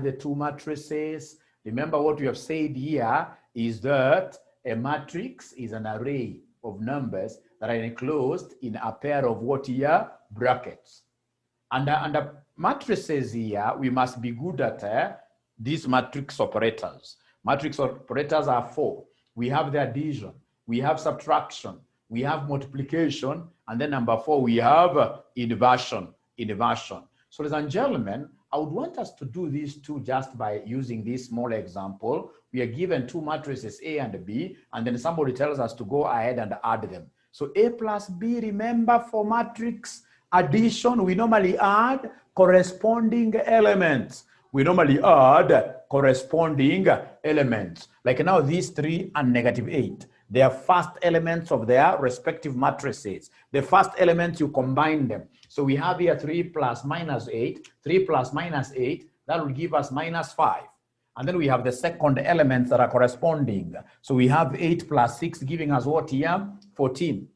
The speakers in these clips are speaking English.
the two matrices. Remember what we have said here is that a matrix is an array of numbers that are enclosed in a pair of what here? Brackets. Under matrices here, we must be good at these matrix operators. Matrix operators are 4. We have the addition, we have subtraction, we have multiplication, and then number 4, we have inversion. So ladies and gentlemen, I would want us to do these two just by using this small example. We are given two matrices A and B, and then somebody tells us to go ahead and add them. So A plus B, remember for matrix addition, we normally add corresponding elements. We normally add corresponding elements. Like now these 3 and negative 8. They are first elements of their respective matrices. The first elements, you combine them. So we have here 3 plus minus 8. 3 plus minus 8, that will give us minus 5. And then we have the second elements that are corresponding. So we have 8 plus 6 giving us what here? 14.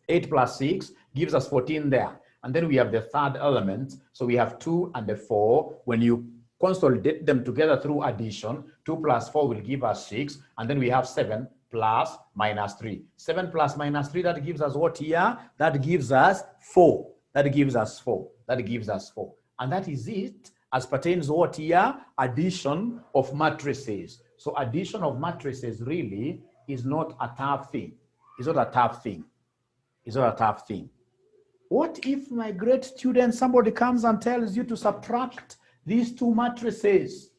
8 plus 6 gives us 14 there. And then we have the third element. So we have 2 and the 4. When you consolidate them together through addition, 2 plus 4 will give us 6. And then we have 7 plus minus 3. 7 plus minus 3, that gives us what here? That gives us 4. That gives us 4. That gives us 4. And that is it as pertains what here? Addition of matrices. So addition of matrices really is not a tough thing. It's not a tough thing. It's not a tough thing. What if, my great student, somebody comes and tells you to subtract these two matrices?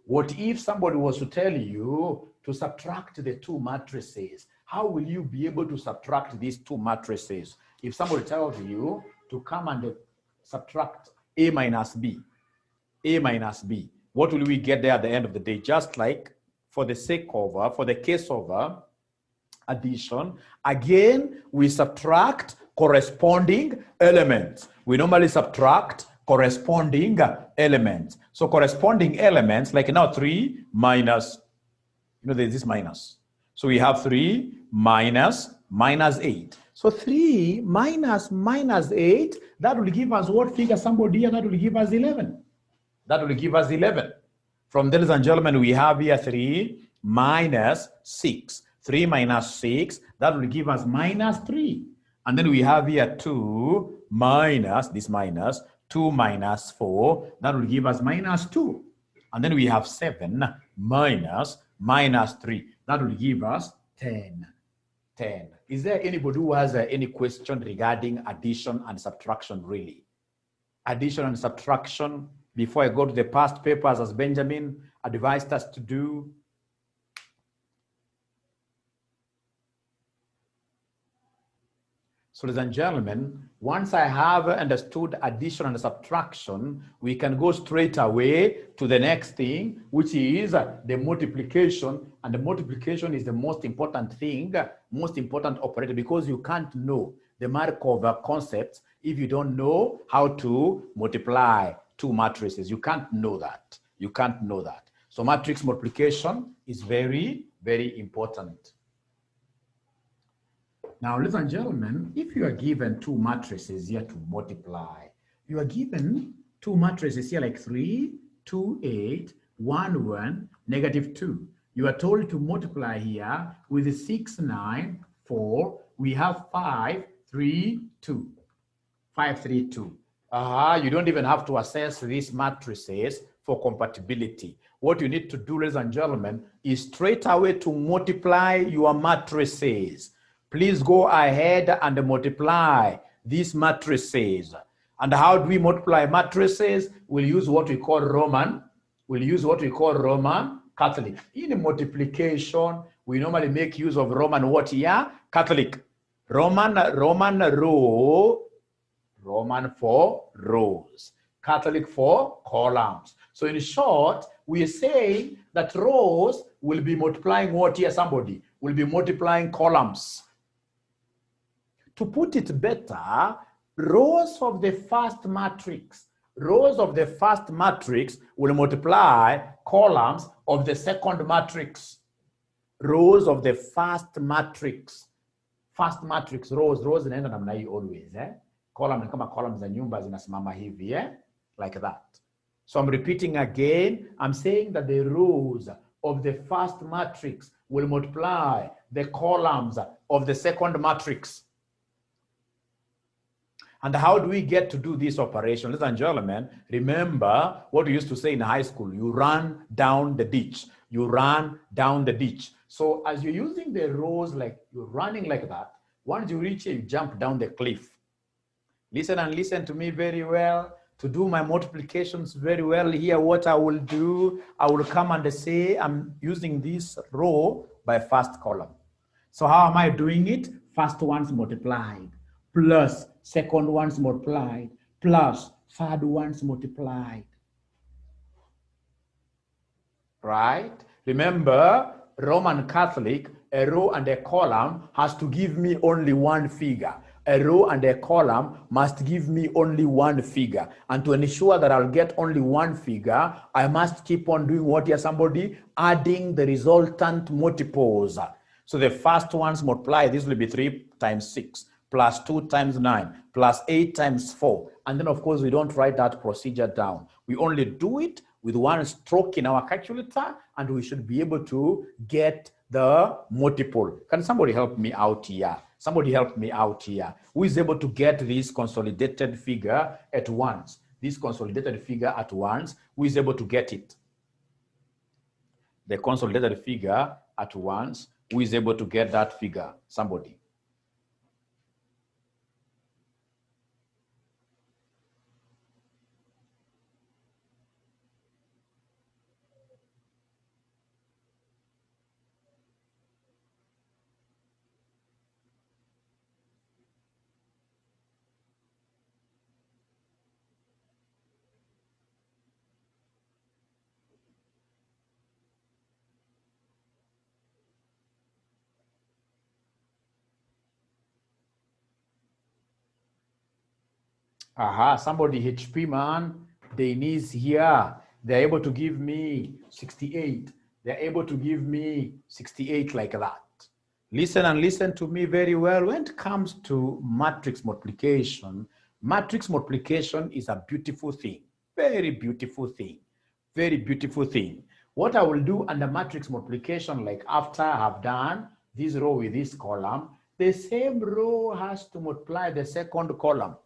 What if somebody was to tell you to subtract the two matrices? How will you be able to subtract these two matrices? If somebody tells you to come and subtract A minus B, what will we get there at the end of the day? Just like for the case of addition, again, we subtract corresponding elements. We normally subtract corresponding elements. So corresponding elements, like now 3 minus, there's this minus. So we have 3 minus 8. So 3 minus 8, that will give us what figure, somebody here? That will give us 11. That will give us 11. From there, ladies and gentlemen, we have here 3 minus 6. 3 minus 6, that will give us minus 3. And then we have here 2 minus, this minus, 2 minus 4, that will give us minus 2. And then we have 7 minus 3, that will give us 10. Is there anybody who has any question regarding addition and subtraction really? Addition and subtraction, before I go to the past papers as Benjamin advised us to do. So ladies and gentlemen, once I have understood addition and subtraction, we can go straight away to the next thing, which is the multiplication. And the multiplication is the most important thing, most important operator, because you can't know the Markov concepts if you don't know how to multiply two matrices. You can't know that. You can't know that. So matrix multiplication is very, very important. Now, ladies and gentlemen, if you are given two matrices here to multiply, you are given two matrices here like 3, 2, 8, 1, 1, negative 2. You are told to multiply here with 6, 9, 4. We have 5, 3, 2. 5, 3, 2. You don't even have to assess these matrices for compatibility. What you need to do, ladies and gentlemen, is straight away to multiply your matrices. Please go ahead and multiply these matrices. And how do we multiply matrices? We'll use what we call Roman. We'll use what we call Roman Catholic. In multiplication, we normally make use of Roman what here? Catholic. Roman for rows. Catholic for columns. So in short, we are saying that rows will be multiplying what here? Somebody will be multiplying columns. To put it better, rows of the first matrix will multiply columns of the second matrix. Rows of the first matrix, rows zinaenda namna hii always, Column ni kama columns za nyumba zinasimama hivi, like that. So I'm repeating again. I'm saying that the rows of the first matrix will multiply the columns of the second matrix. And how do we get to do this operation? Ladies and gentlemen, remember what we used to say in high school. You run down the ditch. You run down the ditch. So as you're using the rows, like you're running like that, once you reach it, you jump down the cliff. Listen and listen to me very well. To do my multiplications very well here, what I will do, I will come and say I'm using this row by first column. So how am I doing it? First ones multiplied, plus second ones multiplied, plus third ones multiplied. Right? Remember, Roman Catholic, a row and a column has to give me only one figure. A row and a column must give me only one figure. And to ensure that I'll get only one figure, I must keep on doing what here, somebody? Adding the resultant multiples. So the first ones multiply, this will be 3 times 6, plus 2 times 9, plus 8 times 4. And then, of course, we don't write that procedure down. We only do it with one stroke in our calculator, and we should be able to get the multiple. Can somebody help me out here? Somebody help me out here. Who is able to get this consolidated figure at once? This consolidated figure at once, who is able to get it? The consolidated figure at once, who is able to get that figure? Somebody. Aha, somebody HP man, Denise here. They're able to give me 68. They're able to give me 68 like that. Listen and listen to me very well. When it comes to matrix multiplication is a beautiful thing. Very beautiful thing. Very beautiful thing. What I will do under matrix multiplication, like after I have done this row with this column, the same row has to multiply the second column.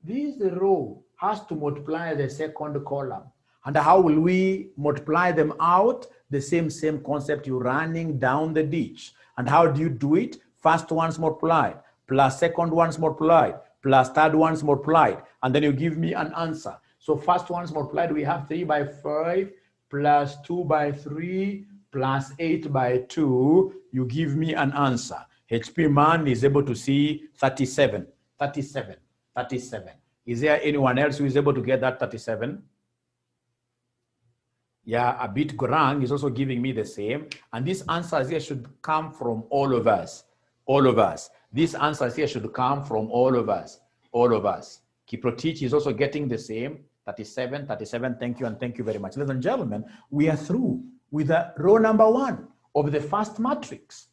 This row has to multiply the second column. And how will we multiply them out? The same concept, you're running down the ditch. And how do you do it? First ones multiplied, plus second ones multiplied, plus third ones multiplied. And then you give me an answer. So first ones multiplied, we have 3 by 5, plus 2 by 3, plus 8 by 2. You give me an answer. HP man is able to see 37. 37. Is there anyone else who is able to get that 37? Yeah, a bit Gorang is also giving me the same. And these answers here should come from all of us. All of us. These answers here should come from all of us. All of us. Kiprotich is also getting the same. 37. Thank you and thank you very much. Ladies and gentlemen, we are through with the row number 1 of the first matrix.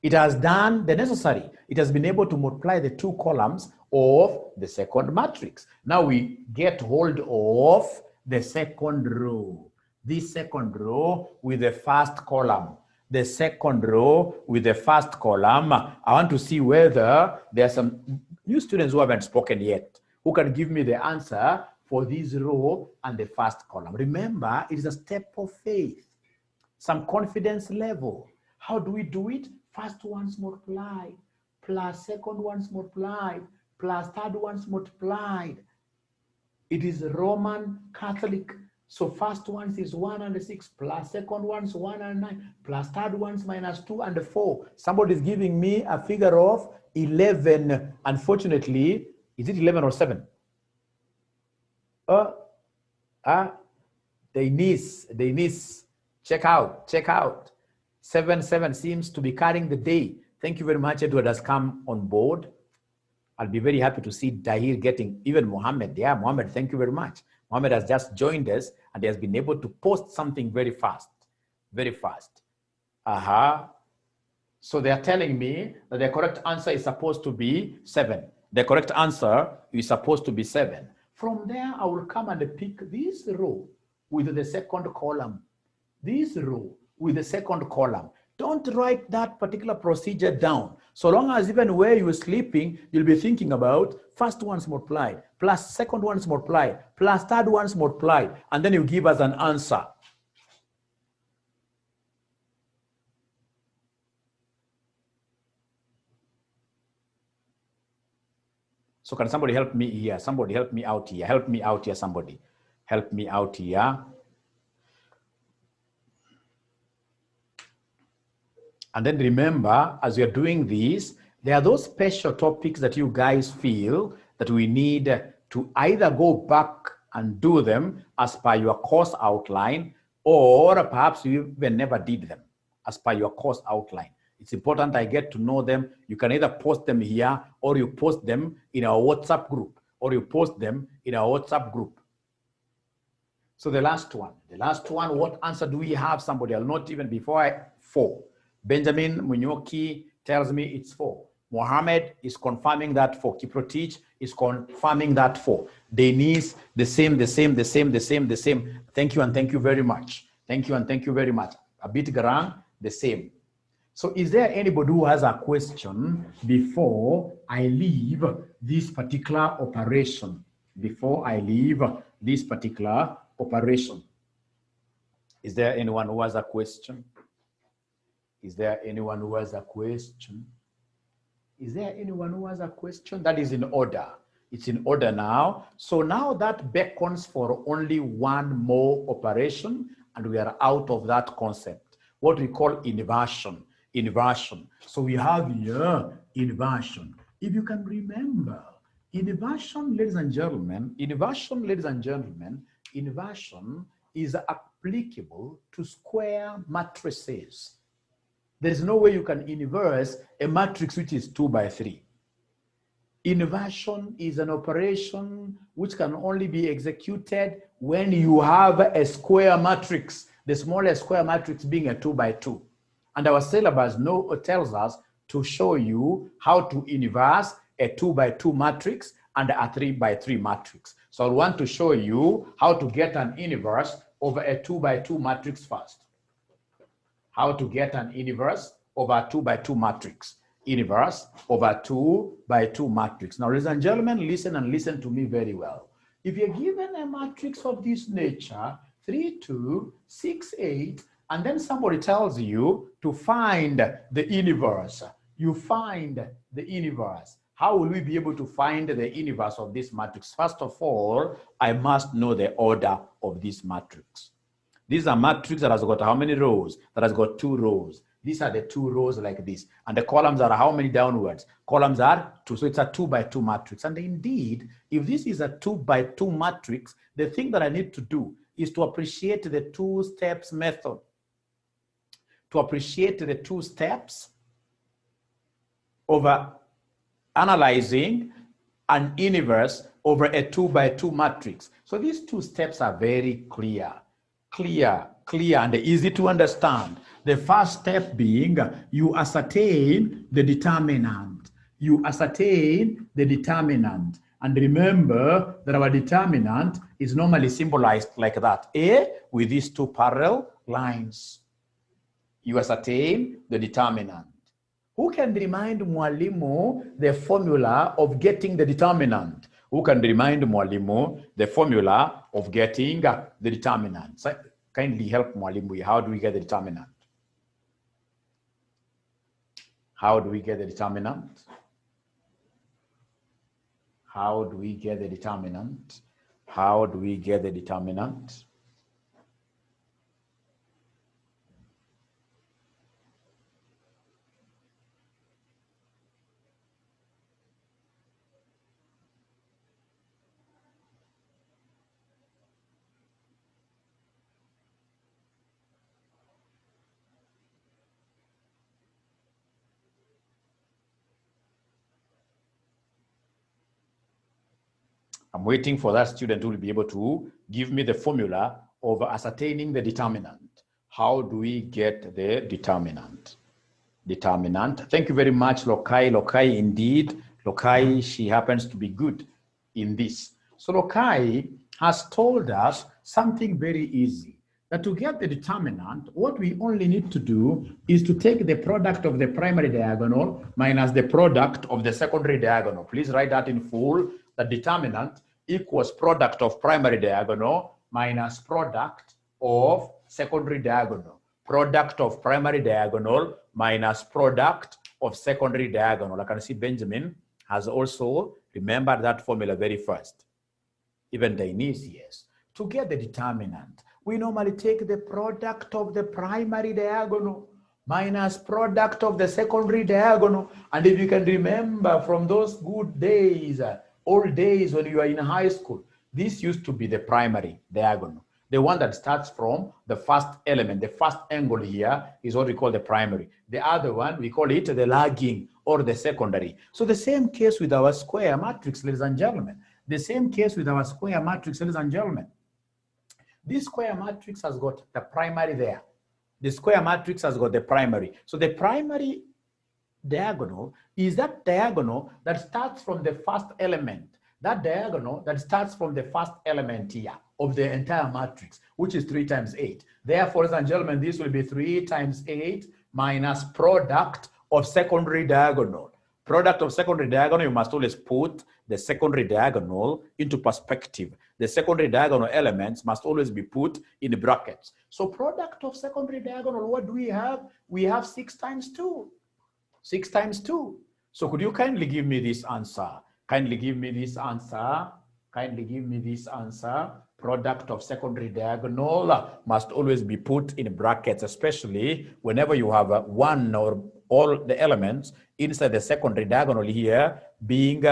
It has done the necessary. It has been able to multiply the 2 columns of the second matrix. Now we get hold of the second row. This second row with the first column. The second row with the first column. I want to see whether there are some new students who haven't spoken yet, who can give me the answer for this row and the first column. Remember, it is a step of faith. Some confidence level. How do we do it? First ones multiplied, plus second ones multiplied, plus third ones multiplied. It is Roman Catholic. So first ones is 1 and 6, plus second ones 1 and 9, plus third ones minus 2 and 4. Somebody is giving me a figure of 11. Unfortunately, is it 11 or 7? Denise, check out. 7 seems to be carrying the day. Thank you very much. Edward has come on board. I'll be very happy to see Dahir getting, even Mohammed. Yeah, Mohammed, thank you very much. Mohammed has just joined us and he has been able to post something very fast. Very fast. So they are telling me that the correct answer is supposed to be 7. The correct answer is supposed to be 7. From there, I will come and pick this row with the second column, this row with the second column. Don't write that particular procedure down. So long as even where you're sleeping, you'll be thinking about first one's multiplied, plus second one's multiplied, plus third one's multiplied, and then you give us an answer. So can somebody help me here? Somebody help me out here. Help me out here, somebody. Help me out here. And then remember, as you're doing this, there are those special topics that you guys feel that we need to either go back and do them as per your course outline, or perhaps you even never did them as per your course outline. It's important I get to know them. You can either post them here, or you post them in our WhatsApp group, or you post them in our WhatsApp group. So the last one, what answer do we have? Somebody, I'll not even before 4. Benjamin Munyoki tells me it's 4. Mohammed is confirming that 4. Kiprotich is confirming that 4. Denise, the same. Thank you and thank you very much. Thank you and thank you very much. Abit Garang, the same. So is there anybody who has a question before I leave this particular operation? Before I leave this particular operation? Is there anyone who has a question? Is there anyone who has a question? Is there anyone who has a question? That is in order. It's in order now. So now that beckons for only one more operation, and we are out of that concept, what we call inversion. Inversion. So we have here inversion. If you can remember, inversion, ladies and gentlemen, inversion is applicable to square matrices. There is no way you can inverse a matrix which is 2 by 3. Inversion is an operation which can only be executed when you have a square matrix, the smallest square matrix being a 2 by 2. And our syllabus tells us to show you how to inverse a 2 by 2 matrix and a 3 by 3 matrix. So I want to show you how to get an inverse over a 2 by 2 matrix first. How to get an inverse over a 2 by 2 matrix. Inverse over 2 by 2 matrix. Now, ladies and gentlemen, listen and listen to me very well. If you're given a matrix of this nature, 3, 2, 6, 8, and then somebody tells you to find the inverse. You find the inverse. How will we be able to find the inverse of this matrix? First of all, I must know the order of this matrix. This is a matrix that has got how many rows? That has got 2 rows. These are the 2 rows like this. And the columns are how many downwards? Columns are 2. So it's a 2 by 2 matrix. And indeed, if this is a 2 by 2 matrix, the thing that I need to do is to appreciate the 2 steps method. To appreciate the 2 steps over analyzing an inverse over a 2 by 2 matrix. So these 2 steps are very clear and easy to understand. The first step being you ascertain the determinant. You ascertain the determinant. And remember that our determinant is normally symbolized like that. A with these 2 parallel lines. You ascertain the determinant. Who can remind Mwalimu the formula of getting the determinant? Who can remind Mwalimu the formula of getting the determinant? So kindly help Mwalimu. How do we get the determinant? How do we get the determinant? How do we get the determinant? How do we get the determinant? I'm waiting for that student who will be able to give me the formula of ascertaining the determinant. How do we get the determinant? Determinant. Thank you very much, Lokai. Lokai, indeed. Lokai, she happens to be good in this. So Lokai has told us something very easy, that to get the determinant, what we only need to do is to take the product of the primary diagonal minus the product of the secondary diagonal. Please write that in full. The determinant equals product of primary diagonal minus product of secondary diagonal. Product of primary diagonal minus product of secondary diagonal. I can see Benjamin has also remembered that formula very fast. Even Dionysius. To get the determinant, we normally take the product of the primary diagonal minus product of the secondary diagonal. And if you can remember from those good days, old days when you were in high school, this used to be the primary diagonal. The one that starts from the first element, the first angle here is what we call the primary. The other one, we call it the lagging or the secondary. So the same case with our square matrix, ladies and gentlemen. The same case with our square matrix, ladies and gentlemen. This square matrix has got the primary there. The square matrix has got the primary. So the primary diagonal is that diagonal that starts from the first element. That diagonal that starts from the first element here of the entire matrix, which is 3 times 8. Therefore, ladies and gentlemen, this will be 3 times 8 minus product of secondary diagonal. Product of secondary diagonal, you must always put the secondary diagonal into perspective. The secondary diagonal elements must always be put in brackets. So product of secondary diagonal, what do we have? We have 6 times 2. 6 times 2. So could you kindly give me this answer? Kindly give me this answer. Kindly give me this answer. Product of secondary diagonal must always be put in brackets, especially whenever you have one or all the elements inside the secondary diagonal here being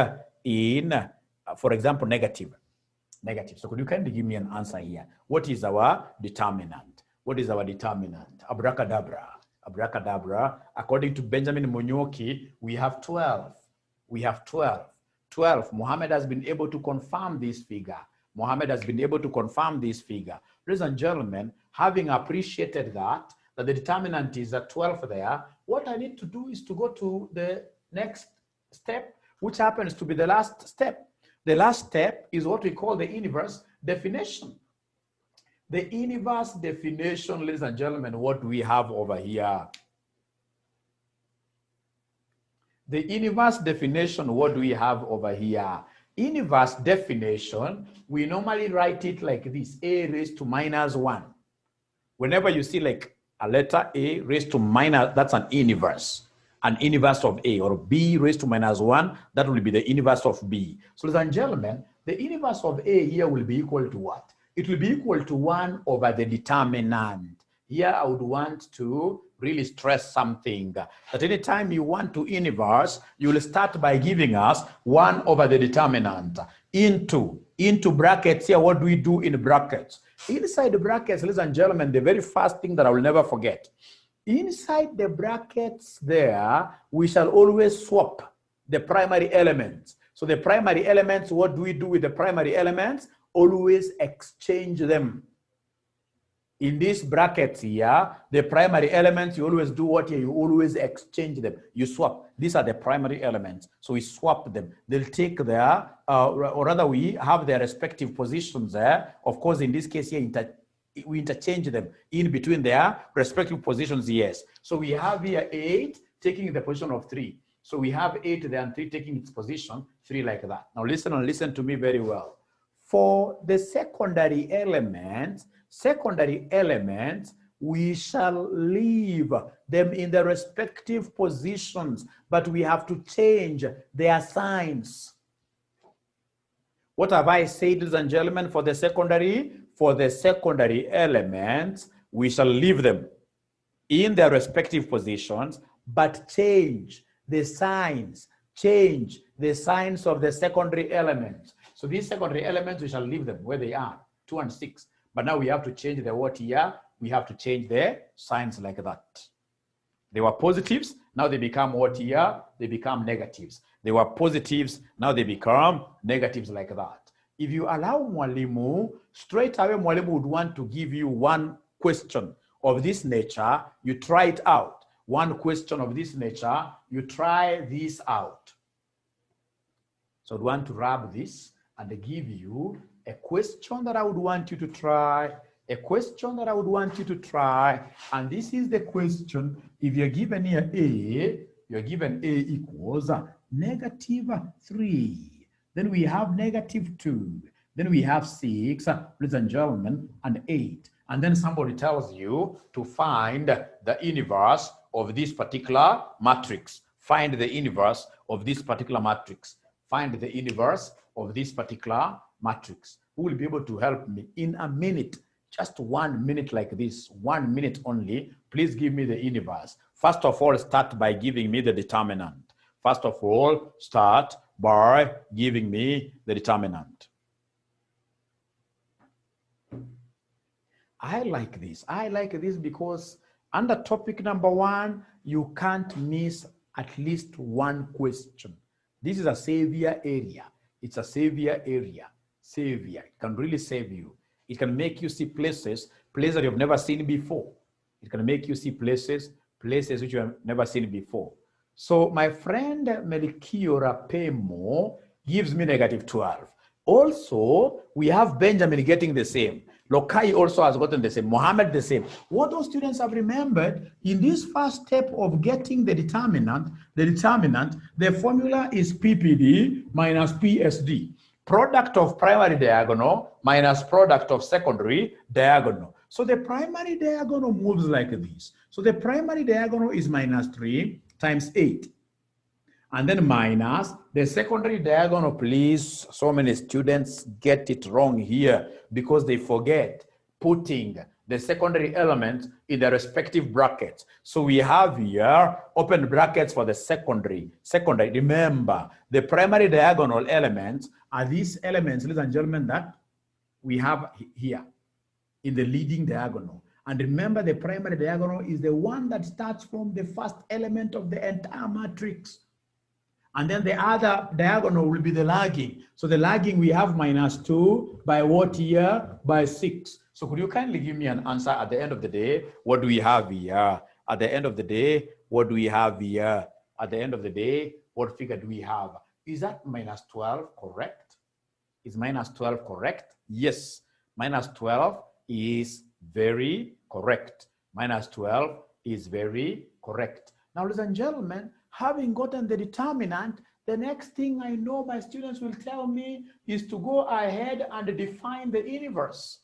in, for example, negative. Negative. So could you kindly give me an answer here? What is our determinant? What is our determinant? Abracadabra. Abracadabra. According to Benjamin Munyoki, we have 12. We have 12. 12. Mohammed has been able to confirm this figure. Mohammed has been able to confirm this figure. Ladies and gentlemen, having appreciated that the determinant is at 12 there, what I need to do is to go to the next step, which happens to be the last step. The last step is what we call the inverse definition. The inverse definition, ladies and gentlemen, what we have over here. The inverse definition, what do we have over here? Inverse definition, we normally write it like this, a raised to minus 1. Whenever you see like a letter a raised to minus, that's an inverse of a, or b raised to minus 1, that will be the inverse of b. So ladies and gentlemen, the inverse of a here will be equal to what? It will be equal to 1 over the determinant. Here I would want to really stress something, that anytime you want to inverse, you will start by giving us 1 over the determinant into brackets. Here, what do we do in brackets? Inside the brackets, ladies and gentlemen, the very first thing that I will never forget, inside the brackets there, we shall always swap the primary elements. So the primary elements, what do we do with the primary elements? Always exchange them. In these brackets here, the primary elements, you always do what here? You always exchange them. You swap. These are the primary elements. So we swap them. They'll take their, or rather we have their respective positions there. Of course, in this case here, we interchange them in between their respective positions, yes. So we have here 8 taking the position of 3. So we have 8 there and 3 taking its position, 3 like that. Now listen and listen to me very well. For the secondary elements, we shall leave them in their respective positions, but we have to change their signs. What have I said, ladies and gentlemen, for the secondary? For the secondary elements, we shall leave them in their respective positions, but change the signs of the secondary elements. So these secondary elements, we shall leave them where they are, 2 and 6. But now we have to change the what here? We have to change their signs like that. They were positives, now they become what here? They become negatives. They were positives, now they become negatives like that. If you allow Mwalimu, straight away Mwalimu would want to give you one question of this nature, you try it out. One question of this nature, you try this out. So I want to rub this and give you a question that I would want you to try, a question that I would want you to try. And this is the question. If you're given here A, you're given A equals -3. Then we have -2. Then we have 6, ladies and gentlemen, and 8. And then somebody tells you to find the inverse of this particular matrix. Find the inverse of this particular matrix. Find the inverse of this particular matrix. Who will be able to help me in a minute? Just 1 minute like this, 1 minute only. Please give me the inverse. First of all, start by giving me the determinant. First of all, start by giving me the determinant. I like this. I like this because under topic number 1, you can't miss at least one question. This is a savior area. It's a savior area. Savior. It can really save you. It can make you see places that you've never seen before. It can make you see places which you have never seen before. So my friend Melchiora Pemo gives me -12. Also, we have Benjamin getting the same. Lokai also has gotten the same. Mohammed the same. What those students have remembered in this first step of getting the determinant, the formula is PPD minus PSD. Product of primary diagonal minus product of secondary diagonal. So the primary diagonal moves like this. So the primary diagonal is -3 times 8. And then minus the secondary diagonal, please. So many students get it wrong here because they forget putting the secondary elements in the respective brackets. So we have here open brackets for the secondary. Remember, the primary diagonal elements are these elements, ladies and gentlemen, that we have here in the leading diagonal. And remember, the primary diagonal is the one that starts from the first element of the entire matrix. And then the other diagonal will be the lagging. So the lagging, we have -2 by what here? By 6. So could you kindly give me an answer at the end of the day? What do we have here? At the end of the day, what do we have here? At the end of the day, what figure do we have? Is that -12 correct? Is -12 correct? Yes, -12 is very correct. -12 is very correct. Now, ladies and gentlemen, having gotten the determinant, the next thing I know my students will tell me is to go ahead and define the inverse.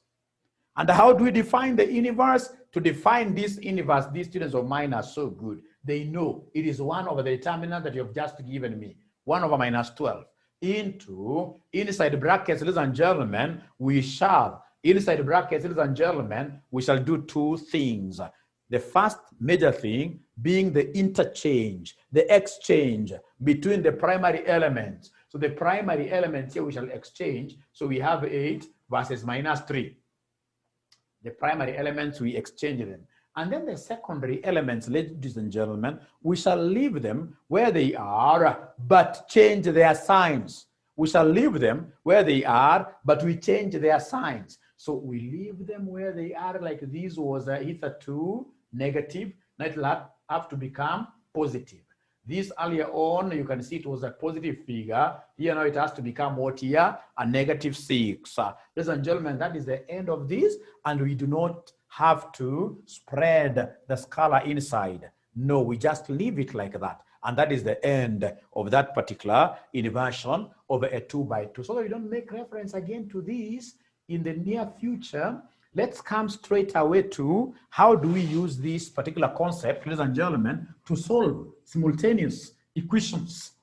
And how do we define the inverse? To define this inverse, these students of mine are so good. They know it is 1 over the determinant that you've just given me, 1 over -12. Into inside brackets, ladies and gentlemen, we shall, inside brackets, ladies and gentlemen, we shall do 2 things. The first major thing being the interchange, the exchange between the primary elements. So the primary elements here we shall exchange. So we have 8 versus -3. The primary elements, we exchange them. And then the secondary elements, ladies and gentlemen, we shall leave them where they are, but change their signs. We shall leave them where they are, but we change their signs. So we leave them where they are, like this was either 2 negative, now it will have to become positive. This earlier on, you can see it was a positive figure. Here now it has to become what here? A -6. Ladies and gentlemen, that is the end of this, and we do not have to spread the scalar inside. No, we just leave it like that. And that is the end of that particular inversion over a 2 by 2. So that we don't make reference again to this in the near future, let's come straight away to how do we use this particular concept, ladies and gentlemen, to solve simultaneous equations.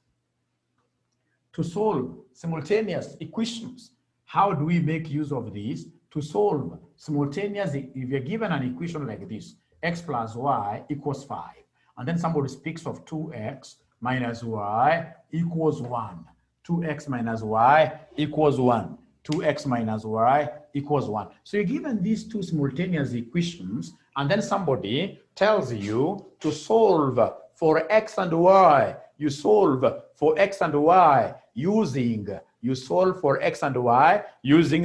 To solve simultaneous equations. How do we make use of these to solve simultaneous? If you're given an equation like this, x plus y equals 5, and then somebody speaks of 2x minus y equals 1, 2x minus y equals 1. 2x minus y equals 1. So you're given these 2 simultaneous equations, and then somebody tells you to solve for x and y. You solve for x and y using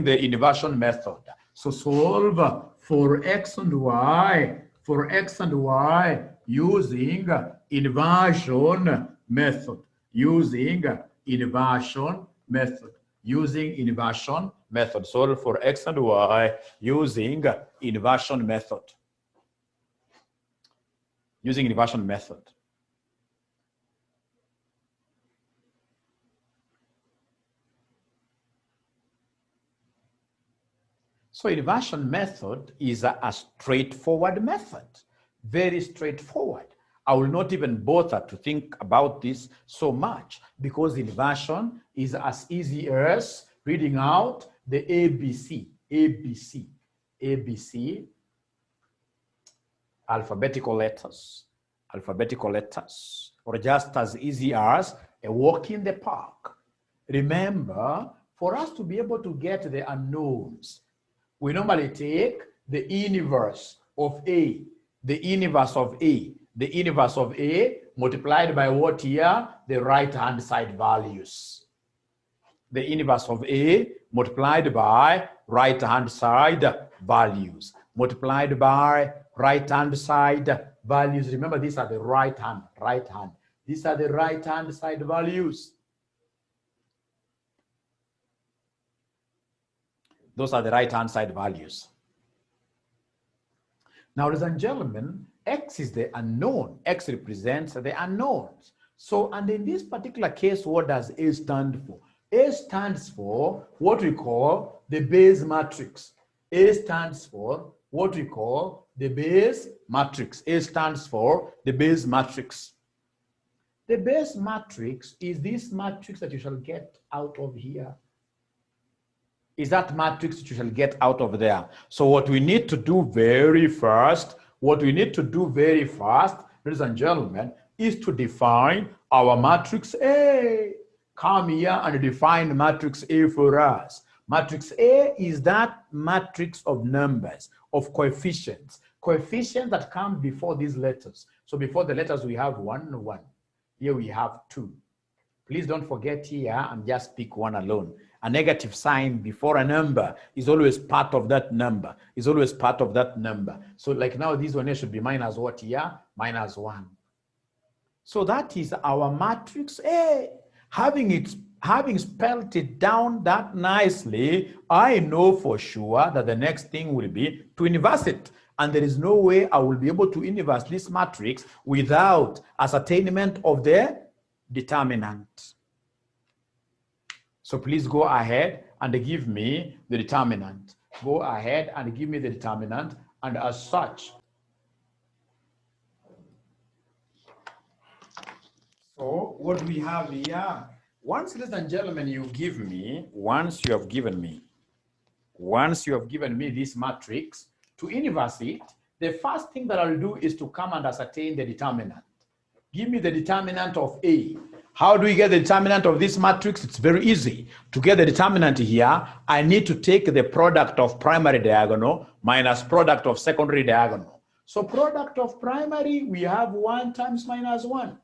the inversion method. So solve for x and y, using inversion method. using inversion method. Solve for x and y using inversion method. Using inversion method. So inversion method is a straightforward method, very straightforward. I will not even bother to think about this so much because inversion is as easy as reading out the ABC, alphabetical letters, or just as easy as a walk in the park. Remember, for us to be able to get the unknowns, we normally take the inverse of A, the inverse of A. The inverse of A multiplied by what here? The right-hand side values. The inverse of A multiplied by right-hand side values. Multiplied by right-hand side values. Remember, these are the right hand. These are the right-hand side values. Those are the right-hand side values. Now, ladies and gentlemen, X is the unknown. X represents the unknowns. So, and in this particular case, what does A stand for? A stands for what we call the base matrix. A stands for what we call the base matrix. A stands for the base matrix. The base matrix is this matrix that you shall get out of here. Is that matrix that you shall get out of there. So what we need to do very fast, ladies and gentlemen, is to define our matrix A. Come here and define matrix A for us. Matrix A is that matrix of numbers, of coefficients that come before these letters. So before the letters we have 1, 1. Here we have 2. Please don't forget here and just pick one alone. A negative sign before a number is always part of that number. So like now, this one here should be minus what here? Minus 1. So that is our matrix A. Having spelled it down that nicely, I know for sure that the next thing will be to inverse it. And there is no way I will be able to inverse this matrix without ascertainment of the determinant. So please go ahead and give me the determinant. Go ahead and give me the determinant, and as such. So what we have here, once, ladies and gentlemen, once you have given me this matrix, to inverse it, the first thing that I'll do is to come and ascertain the determinant. Give me the determinant of A. How do we get the determinant of this matrix? It's very easy. To get the determinant here, I need to take the product of primary diagonal minus product of secondary diagonal. So product of primary, we have 1 times minus 1.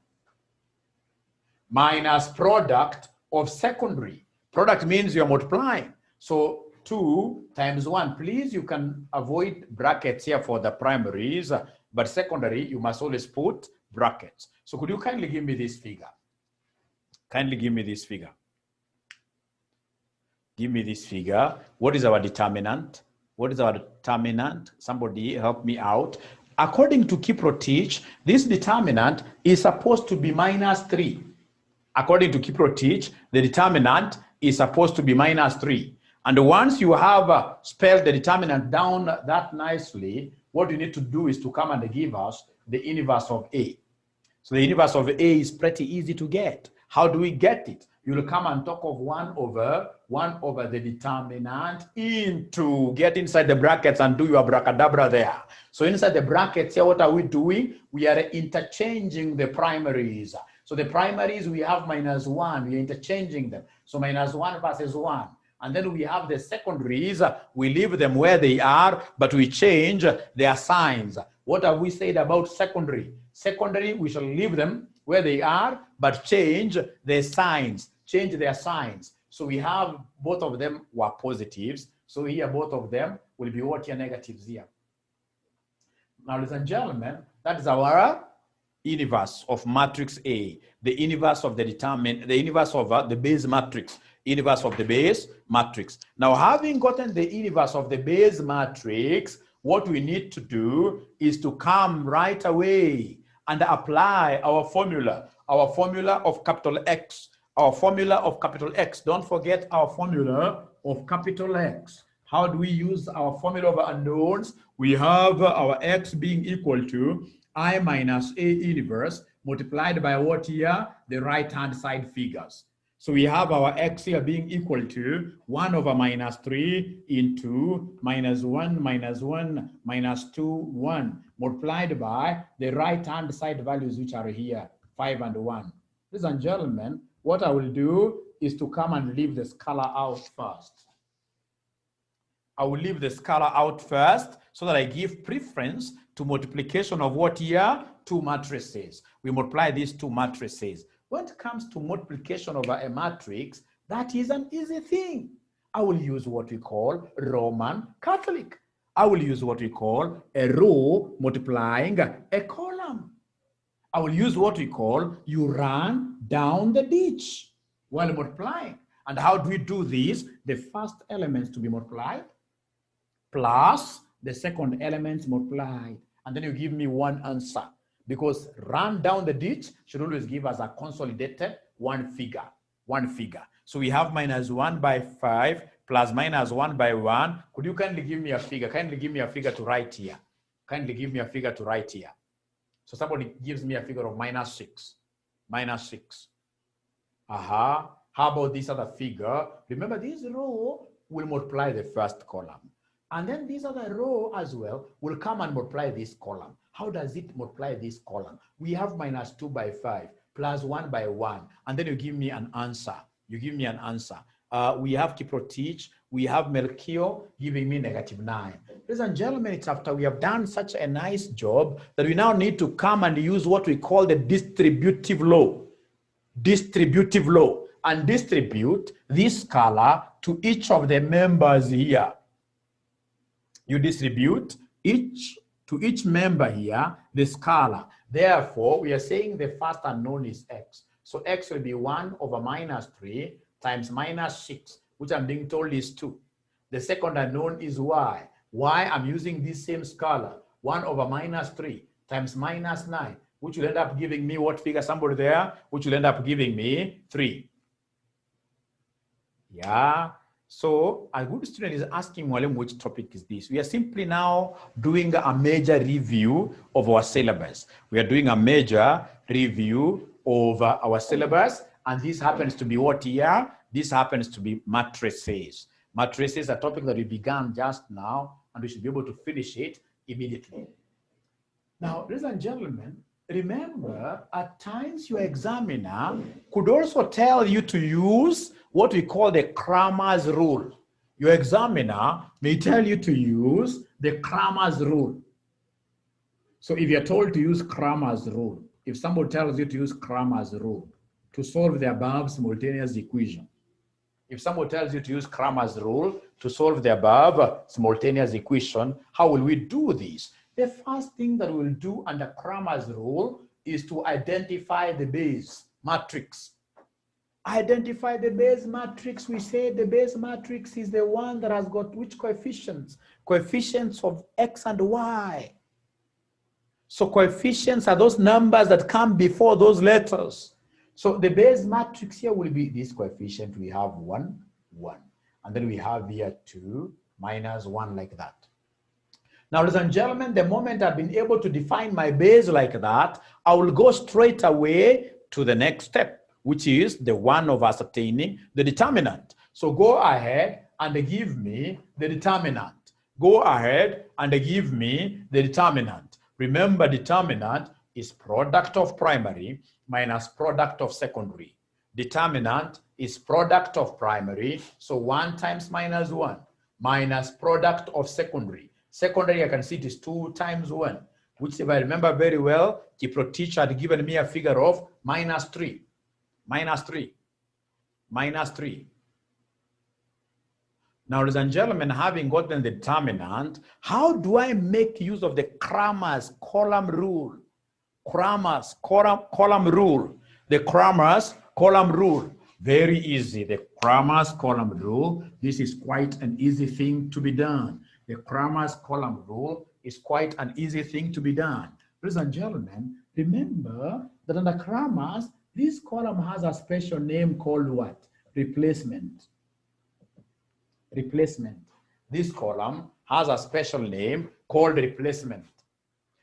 Minus product of secondary. Product means you're multiplying. So 2 times 1. Please, you can avoid brackets here for the primaries, but secondary, you must always put brackets. So could you kindly give me this figure? Give me this figure. What is our determinant? Somebody help me out. According to Kiprotich, this determinant is supposed to be minus 3. According to Kiprotich, the determinant is supposed to be minus 3. And once you have spelled the determinant down that nicely, what you need to do is to come and give us the inverse of A. So the inverse of A is pretty easy to get. How do we get it? You'll come and talk of 1 over the determinant into, get inside the brackets and do your abracadabra there. So inside the brackets here, what are we doing? We are interchanging the primaries. So the primaries, we have minus 1, we are interchanging them. So minus 1 versus 1. And then we have the secondaries, we leave them where they are, but we change their signs. What have we said about secondary? Secondary, we shall leave them where they are, but change their signs. So we have both of them were positives. So here, both of them will be what here? Negatives here. Now, ladies and gentlemen, that is our inverse of matrix A, the inverse of the base matrix. Inverse of the base matrix. Now, having gotten the inverse of the base matrix, what we need to do is to come right away and apply our formula of capital X, our formula of capital X. Don't forget our formula of capital X. How do we use our formula of unknowns? We have our X being equal to I minus A inverse multiplied by what here? The right-hand side figures. So we have our X here being equal to 1 over minus 3 into minus 1 minus 1 minus 2, 1, multiplied by the right-hand side values which are here, 5 and 1. Ladies and gentlemen, what I will do is to come and leave the scalar out first. I will leave the scalar out first so that I give preference to multiplication of what here? 2 matrices. We multiply these 2 matrices. When it comes to multiplication over a matrix, that is an easy thing. I will use what we call Roman Catholic. I will use what we call a row multiplying a column. I will use what we call you run down the ditch while multiplying. And how do we do this? The first elements to be multiplied plus the second elements multiplied. And then you give me one answer. Because run down the ditch should always give us a consolidated one figure. So we have minus 1 by 5 plus minus 1 by 1. Could you kindly give me a figure? Kindly give me a figure to write here. Kindly give me a figure to write here. So somebody gives me a figure of minus 6. Minus 6. How about this other figure? Remember, this row will multiply the first column. And then this other row as well will come and multiply this column. How does it multiply this column? We have minus 2 by 5 plus 1 by 1. And then you give me an answer. You give me an answer. We have Kiprotich. We have Melchior giving me negative 9. Ladies and gentlemen, it's after we have done such a nice job that we now need to come and use what we call the distributive law. Distributive law. And distribute this scalar to each of the members here. You distribute to each member here the scalar. Therefore, we are saying the first unknown is X. So X will be 1 over minus 3 times minus 6, which I'm being told is 2. The second unknown is Y. Y, I'm using this same scalar, 1 over minus 3 times minus 9, which will end up giving me what figure? Somebody there? Which will end up giving me 3. Yeah. So a good student is asking, Mwalimu, which topic is this? We are simply now doing a major review of our syllabus. We are doing a major review of our syllabus, and this happens to be what here? This happens to be matrices. Matrices, a topic that we began just now, and we should be able to finish it immediately. Now, ladies and gentlemen, remember, at times your examiner could also tell you to use what we call the Cramer's rule. Your examiner may tell you to use the Cramer's rule. So if you're told to use Cramer's rule, if somebody tells you to use Cramer's rule to solve the above simultaneous equation, if someone tells you to use Cramer's rule to solve the above simultaneous equation, how will we do this? The first thing that we'll do under Cramer's rule is to identify the base matrix. Identify the base matrix. We say the base matrix is the one that has got which coefficients? Coefficients of X and Y. So coefficients are those numbers that come before those letters. So the base matrix here will be this coefficient. We have 1, 1. And then we have here 2, minus 1 like that. Now, ladies and gentlemen, the moment I've been able to define my base like that, I will go straight away to the next step, which is the one of ascertaining the determinant. So go ahead and give me the determinant. Go ahead and give me the determinant. Remember, determinant is product of primary minus product of secondary. Determinant is product of primary, so 1 times minus 1, minus product of secondary. Secondary, I can see it is 2 times 1, which if I remember very well, Kipro teacher had given me a figure of minus 3. Minus 3. Minus 3. Now, ladies and gentlemen, having gotten the determinant, how do I make use of the Cramer's column rule? Cramer's column rule. The Cramer's column rule. Very easy. The Cramer's column rule. This is quite an easy thing to be done. The Cramer's column rule is quite an easy thing to be done. Ladies and gentlemen, remember that under Cramer's, this column has a special name called what? Replacement. Replacement. This column has a special name called replacement,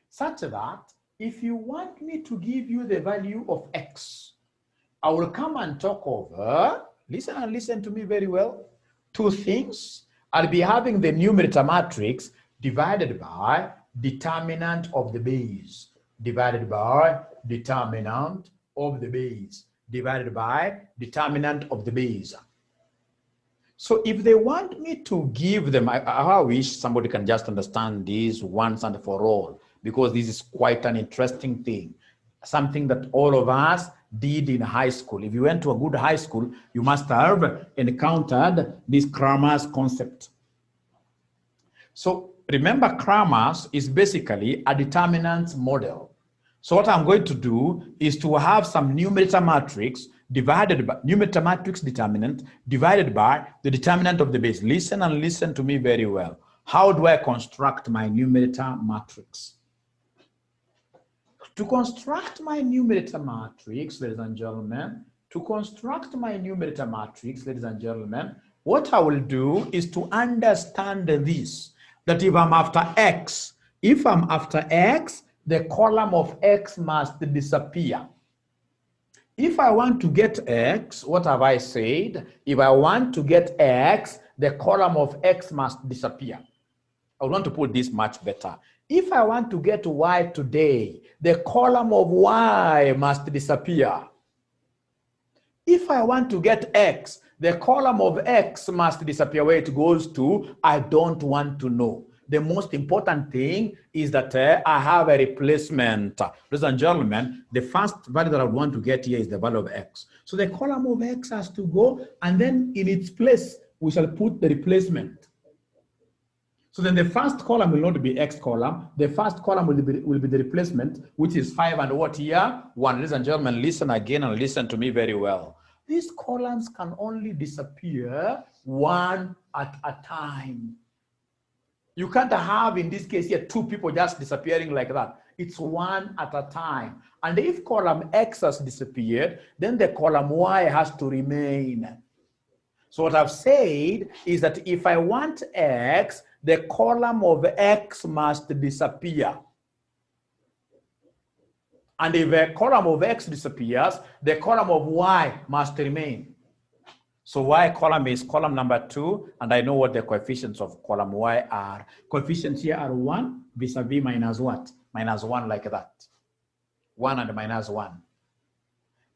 such that if you want me to give you the value of x, I will come and talk over, listen and listen to me very well, two things. I'll be having the numerator matrix divided by determinant of the base, divided by determinant of the base, divided by determinant of the base. So if they want me to give them, I wish somebody can just understand this once and for all, because this is quite an interesting thing, something that all of us did in high school. If you went to a good high school, you must have encountered this Cramer's concept. So remember, Cramer's is basically a determinant model. So what I'm going to do is to have some numerator matrix divided by numerator matrix determinant divided by the determinant of the base. Listen and listen to me very well. How do I construct my numerator matrix? To construct my numerator matrix, ladies and gentlemen, what I will do is to understand this, that if I'm after x, the column of x must disappear. If I want to get x, what have I said? If I want to get x, the column of x must disappear. I want to put this much better. If I want to get y today, the column of y must disappear. If I want to get x, the column of x must disappear. Where it goes to, I don't want to know. The most important thing is that I have a replacement. Ladies and gentlemen, the first value that I want to get here is the value of x. So the column of x has to go, and then in its place, we shall put the replacement. So then the first column will not be x column. The first column will be the replacement, which is 5 and what here? 1. Ladies and gentlemen, listen again and listen to me very well. These columns can only disappear one at a time. You can't have, in this case here, two people just disappearing like that. It's one at a time. And if column x has disappeared, then the column y has to remain. So what I've said is that if I want x, the column of x must disappear. And if a column of x disappears, the column of y must remain. So y column is column number 2, and I know what the coefficients of column y are. Coefficients here are 1 vis-a-vis minus what? Minus 1, like that. 1 and minus 1.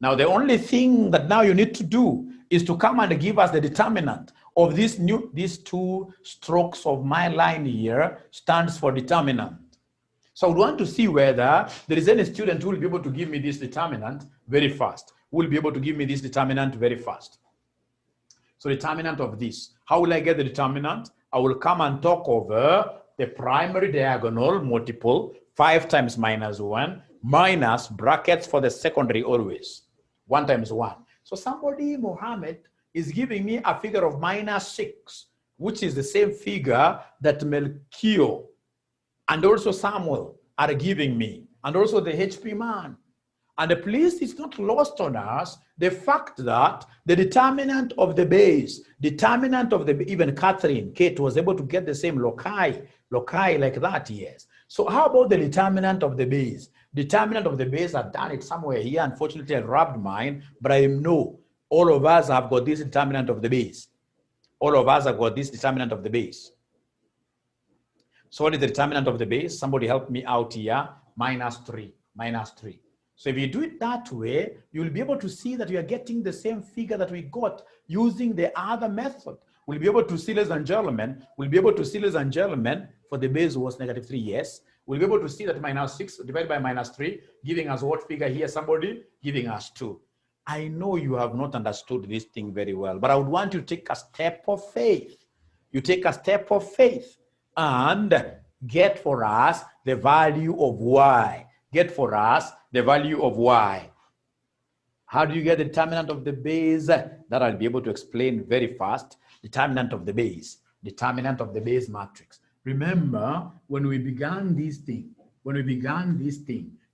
Now the only thing that now you need to do is to come and give us the determinant of these two strokes of my line here stands for determinant. So I would want to see whether there is any student who will be able to give me this determinant very fast. Who will be able to give me this determinant very fast. So determinant of this. How will I get the determinant? I will come and talk over the primary diagonal multiple, 5 times minus 1, minus brackets for the secondary always. 1 times 1. So somebody, Mohammed, is giving me a figure of minus 6, which is the same figure that Melchior and also Samuel are giving me, and also the HP man. And please, it's not lost on us the fact that the determinant of the base, even Catherine, Kate was able to get the same loci like that, yes. So how about the determinant of the base? Determinant of the base, I've done it somewhere here. Unfortunately, I rubbed mine, but I know all of us have got this determinant of the base. All of us have got this determinant of the base. So what is the determinant of the base? Somebody help me out here. Minus 3. So if you do it that way, you'll be able to see that you are getting the same figure that we got using the other method. We'll be able to see, ladies and gentlemen, for the base was negative 3, yes. We'll be able to see that minus 6 divided by minus 3, giving us what figure here? Somebody giving us 2. I know you have not understood this thing very well, but I would want you to take a step of faith. You take a step of faith and get for us the value of y. Get for us the value of y. How do you get the determinant of the base? That I'll be able to explain very fast. Determinant of the base. Determinant of the base matrix. Remember, when we began this thing,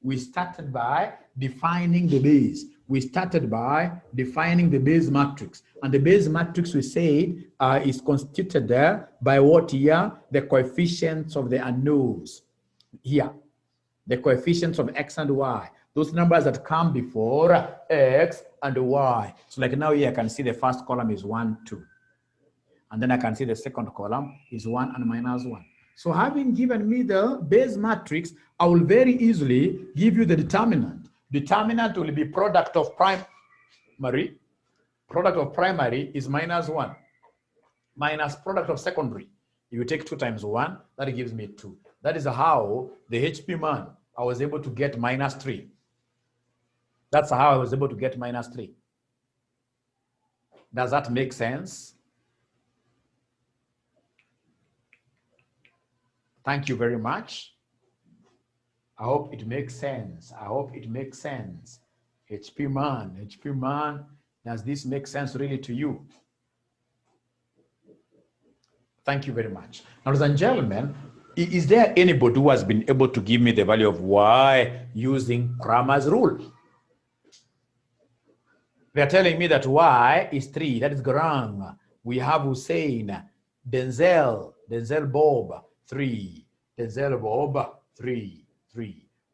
we started by defining the base. We started by defining the base matrix. And the base matrix, we said, is constituted there by what here? The coefficients of the unknowns. Here, the coefficients of x and y. Those numbers that come before x and y. So like now here, I can see the first column is 1, 2. And then I can see the second column is 1 and minus 1. So having given me the base matrix, I will very easily give you the determinant. Determinant will be product of primary. Product of primary is minus 1. Minus product of secondary. If you take 2 times 1, that gives me 2. That is how the HP man, I was able to get minus 3. That's how I was able to get minus 3. Does that make sense? Thank you very much. I hope it makes sense. I hope it makes sense. HP man, does this make sense really to you? Thank you very much. Now, ladies and gentlemen, is there anybody who has been able to give me the value of y using Cramer's rule? They are telling me that y is 3. That is Garang. We have Hussein, Denzel Bob, 3. Denzel Bob, 3.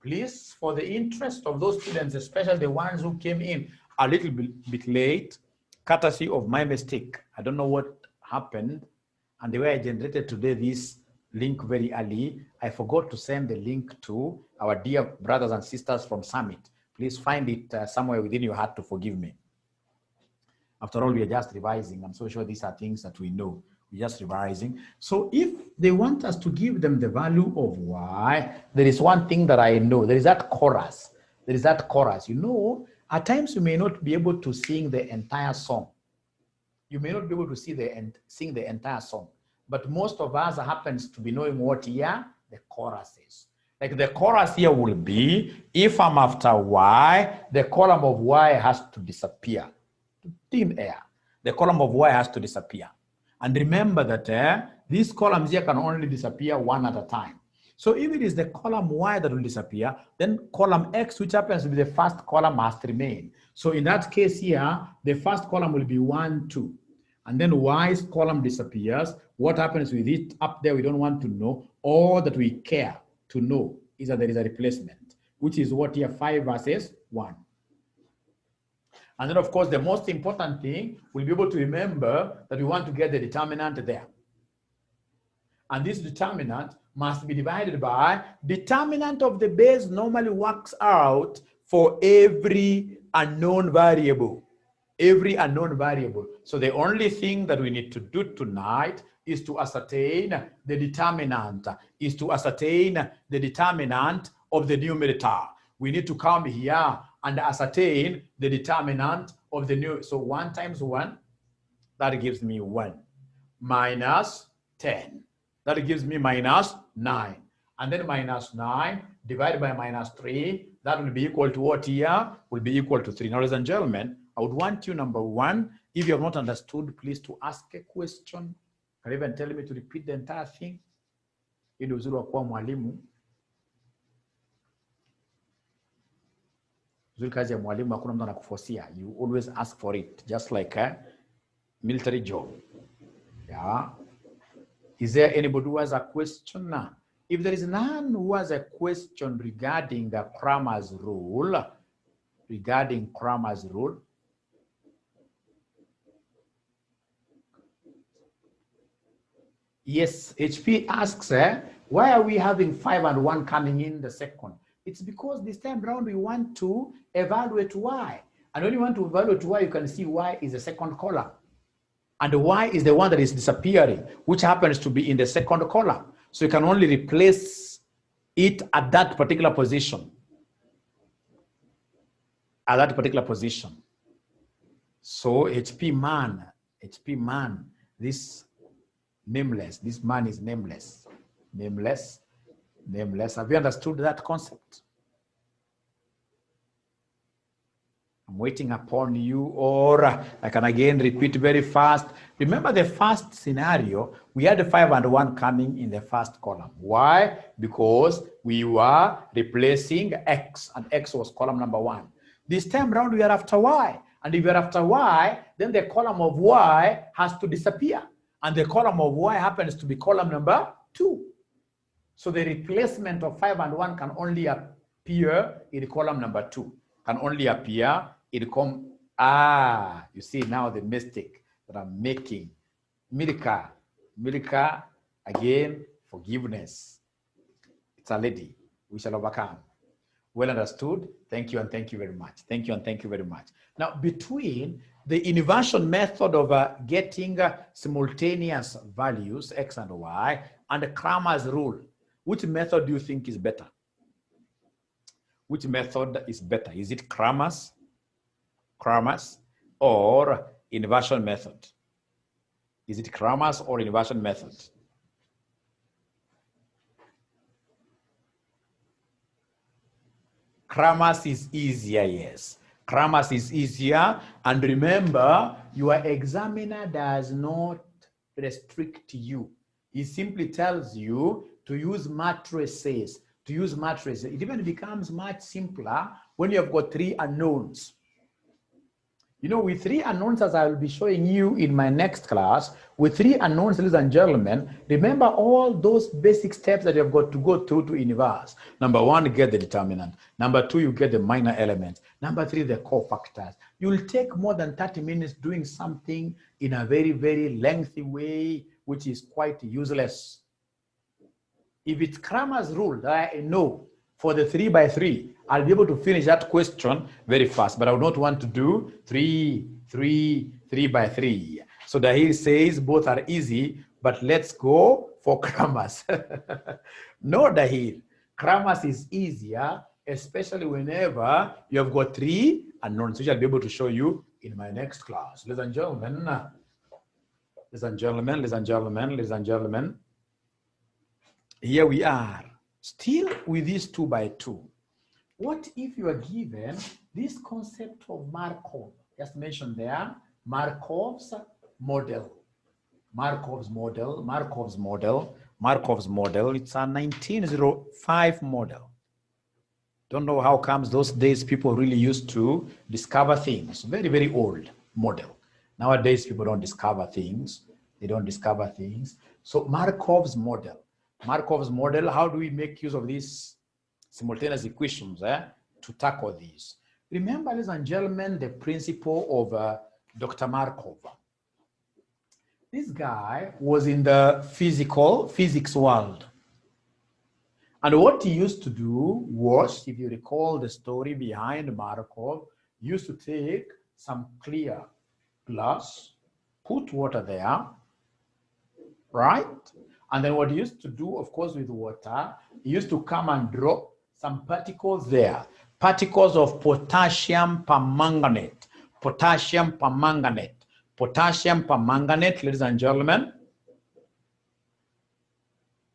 Please, for the interest of those students, especially the ones who came in a little bit late, courtesy of my mistake. I don't know what happened. And the way I generated today this link very early, I forgot to send the link to our dear brothers and sisters from Summit. Please find it somewhere within your heart to forgive me. After all, we are just revising. I'm so sure these are things that we know. We're just revising. So if they want us to give them the value of y, there is one thing that I know. There is that chorus. You know, at times you may not be able to sing the entire song. You may not be able to sing the entire song. But most of us happens to be knowing what here the chorus is. Like the chorus here will be, if I'm after y, the column of y has to disappear. Thin air. The column of y has to disappear. And remember that these columns here can only disappear one at a time. So if it is the column y that will disappear, then column x, which happens to be the first column, must remain. So in that case here, the first column will be 1, 2. And then y's column disappears. What happens with it up there, we don't want to know. All that we care to know is that there is a replacement, which is what here, 5 versus 1. And then, of course, the most important thing, we'll be able to remember that we want to get the determinant there. And this determinant must be divided by determinant of the base normally works out for every unknown variable. Every unknown variable. So the only thing that we need to do tonight is to ascertain the determinant, of the numerator. We need to come here and ascertain the determinant of the new. So 1 times 1, that gives me 1. Minus 10, that gives me minus 9. And then minus 9 divided by minus 3, that will be equal to what here? Will be equal to 3. Now, ladies and gentlemen, I would want you, number 1, if you have not understood, please to ask a question. Can you even tell me to repeat the entire thing? Ili uzuri wa kuwa mwalimu. Uzuri kazi ya mwalimu hakuna mtu anakuforsia. You always ask for it, just like a military job. Yeah. Is there anybody who has a question now? If there is none who has a question regarding the Cramer's rule, yes, HP asks, why are we having 5 and 1 coming in the second? It's because this time around we want to evaluate y. And when you want to evaluate y, you can see y is the second column. And y is the one that is disappearing, which happens to be in the second column. So you can only replace it at that particular position. So HP man, this nameless, this man is nameless. Have you understood that concept? I'm waiting upon you, or I can again repeat very fast. Remember the first scenario, we had 5 and 1 coming in the first column. Why? Because we were replacing X, and X was column number 1. This time around, we are after Y. And if you're after Y, then the column of Y has to disappear. And the column of Y happens to be column number 2. So the replacement of 5 and 1 can only appear in column number 2. Can only appear in column. You see now the mistake that I'm making. Milka, again, forgiveness. It's a lady. We shall overcome. Well understood. Thank you and thank you very much. Thank you and thank you very much. Now, between the inversion method of getting simultaneous values, X and Y, and the Cramer's rule, which method do you think is better? Which method is better? Is it Cramer's or inversion method? Is it Cramer's or inversion method? Cramer's is easier, yes. Cramer's is easier. And remember, your examiner does not restrict you. He simply tells you to use matrices. It even becomes much simpler when you have got 3 unknowns. You know, with 3 unknowns, as I will be showing you in my next class, with 3 unknowns, ladies and gentlemen, remember all those basic steps that you have got to go through to inverse. Number 1, get the determinant. Number 2, you get the minor element. Number 3, the cofactors. You will take more than 30 minutes doing something in a very, very lengthy way, which is quite useless. If it's Cramer's rule that I know for the 3 by 3, I'll be able to finish that question very fast, but I would not want to do 3 by 3. So Dahil says both are easy, but let's go for Cramer's. No, Dahil, Cramer's is easier, especially whenever you have got 3 unknowns, which I'll be able to show you in my next class. Ladies and gentlemen, here we are, still with this 2 by 2. What if you are given this concept of Markov? Just mentioned there, Markov's model. It's a 1905 model. Don't know how comes those days people really used to discover things. Very, very old model. Nowadays, people don't discover things. They don't discover things. So Markov's model, how do we make use of these simultaneous equations to tackle these? Remember, ladies and gentlemen, the principle of Dr. Markov. This guy was in the physics world. And what he used to do was, if you recall the story behind Markov, he used to take some clear glass, put water there, right? And then what he used to do, of course, with water, he used to come and drop some particles there. Particles of potassium permanganate. Ladies and gentlemen.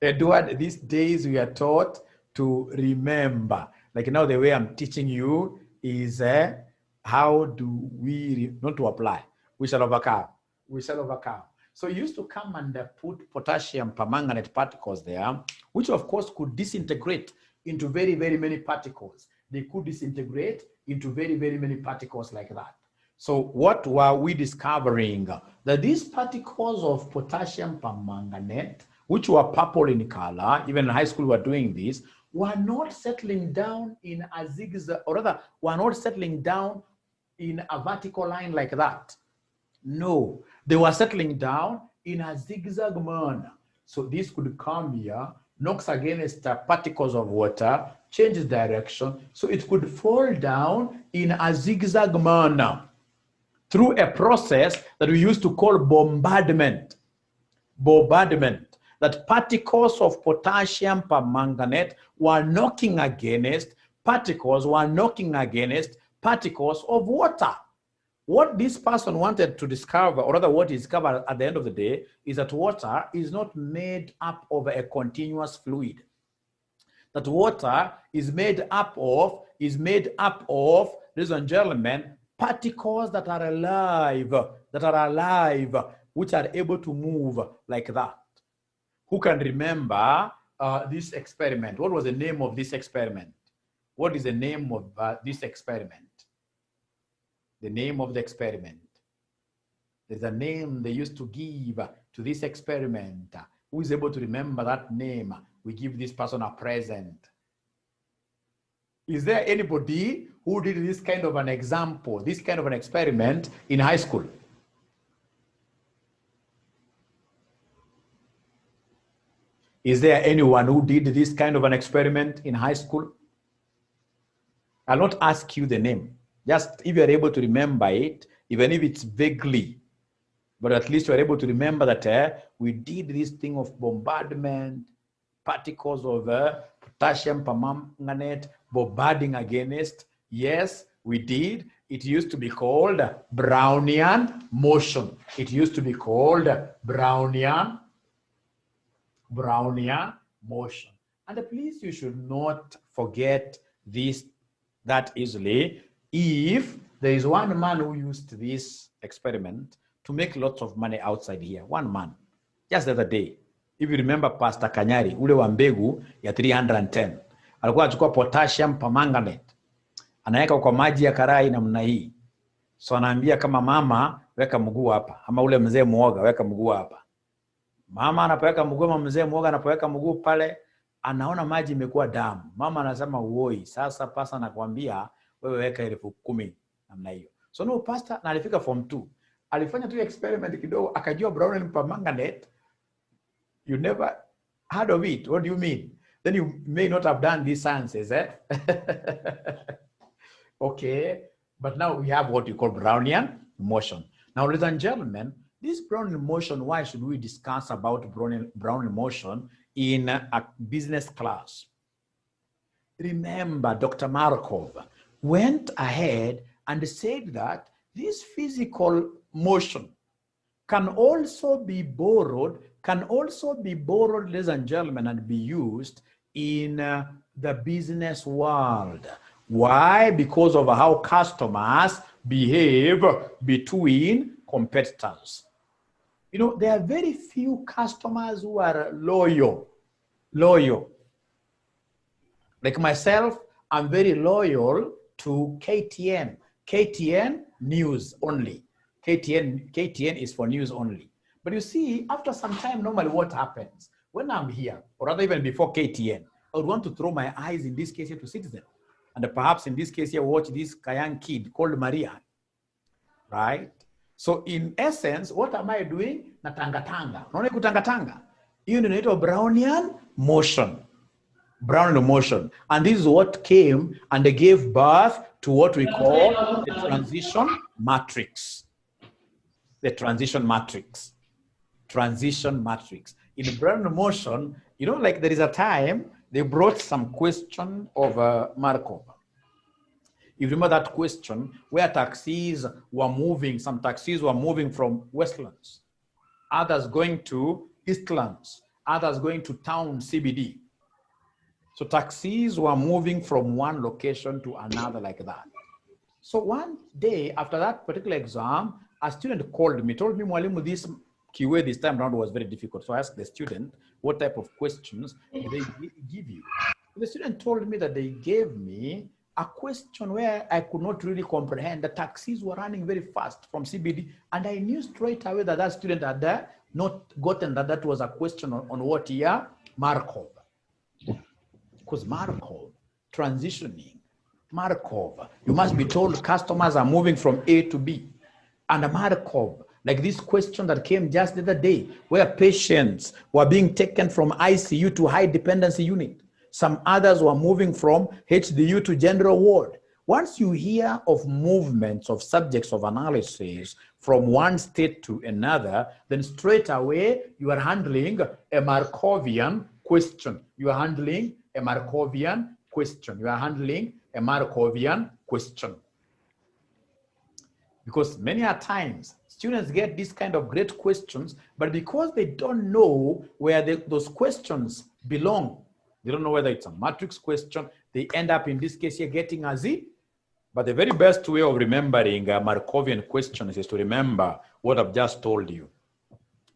Edward, these days we are taught to remember. Like now the way I'm teaching you is how do we, not to apply. We shall overcome. So he used to come and put potassium permanganate particles there, which of course could disintegrate into very, very many particles. They could disintegrate into very, very many particles like that. So what were we discovering? That these particles of potassium permanganate, which were purple in color, even in high school we were doing this, were not settling down in a zigzag, or rather, were not settling down in a vertical line like that. No, they were settling down in a zigzag manner. So this could come here, knocks against particles of water, changes direction, so it could fall down in a zigzag manner through a process that we used to call bombardment. That particles of potassium permanganate were knocking against particles of water. What this person wanted to discover, or rather what he discovered at the end of the day, is that water is not made up of a continuous fluid. That water is made up of, ladies and gentlemen, particles that are alive, which are able to move like that. Who can remember this experiment? What was the name of this experiment? What is the name of this experiment? The name of the experiment. There's a name they used to give to this experiment. Who is able to remember that name? We give this person a present. Is there anybody who did this kind of an example, this kind of an experiment in high school? Is there anyone who did this kind of an experiment in high school? I'll not ask you the name. Just if you're able to remember it, even if it's vaguely, but at least you're able to remember that we did this thing of bombardment, particles of potassium permanganate bombarding against. Yes, we did. It used to be called Brownian motion. It used to be called Brownian motion. And please, you should not forget this that easily. If there is one man who used this experiment to make lots of money outside here, one man, just the other day, if you remember Pastor Kanyari, ule wa mbegu ya 310, alikuwa achukua potassium permanganate, anaweka kwa maji ya karai namna hii. So anaambia kama mama, weka mguu hapa, ama ule mzee muoga, weka mguu hapa. Mama anapoweka mguu, ama mzee muoga anapoweka mguu pale, anaona maji imekuwa damu. Mama anasema uoi, sasa pasa anakuambia wewe weka 10,000 namna hiyo. So no pastor, na alifika form 2. Alifanya tu experiment kidogo, akajua Brownian permanganate. You never heard of it. What do you mean? Then you may not have done these sciences, eh? Okay, but now we have what we call Brownian motion. Now, ladies and gentlemen, this Brownian motion, why should we discuss about Brownian motion in a business class? Remember, Dr. Markov went ahead and said that this physical motion can also be borrowed, ladies and gentlemen, and be used in the business world. Why? Because of how customers behave between competitors. You know, there are very few customers who are loyal. Like myself, I'm very loyal to KTN. KTN news only. KTN is for news only. But you see, after some time, normally what happens? When I'm here, or rather even before KTN, I would want to throw my eyes, in this case here, to Citizen. And perhaps in this case here, watch this young kid called Maria. Right? So in essence, what am I doing? Natanga-tanga. Unaona kutanga-tanga? Hiyo ndio inaitwa Brownian motion. Brownian motion. And this is what came and they gave birth to what we call the transition matrix. The transition matrix. Transition matrix. In Brownian motion, you know, like there is a time they brought some question of Markov. You remember that question where taxis were moving, some taxis were moving from Westlands, others going to Eastlands, others going to town CBD. So taxis were moving from one location to another like that. So one day after that particular exam, a student called me, told me, Mwalimu, this keyword this time around was very difficult. So I asked the student, what type of questions did they give you? The student told me that they gave me a question where I could not really comprehend. The taxis were running very fast from CBD, and I knew straight away that that student had not gotten that that was a question on what year? Markov. Because Markov, transitioning, Markov, you must be told customers are moving from A to B. And Markov, like this question that came just the other day, where patients were being taken from ICU to high dependency unit. Some others were moving from HDU to general ward. Once you hear of movements of subjects of analysis from one state to another, then straight away you are handling a Markovian question. You are handling a Markovian question. You are handling a Markovian question. Because many a times students get these kind of great questions, but because they don't know where those questions belong, they don't know whether it's a matrix question, they end up in this case here getting a Z, But the very best way of remembering Markovian questions is to remember what I've just told you.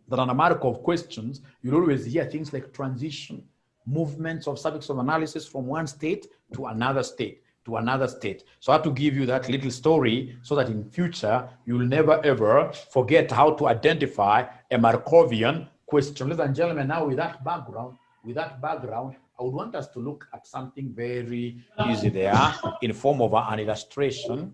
That on a Markov questions, you'll always hear things like transition, movements of subjects of analysis from one state to another state, to another state. So I have to give you that little story so that in future, you'll never ever forget how to identify a Markovian question. Ladies and gentlemen, now with that background, I would want us to look at something very easy there in form of an illustration.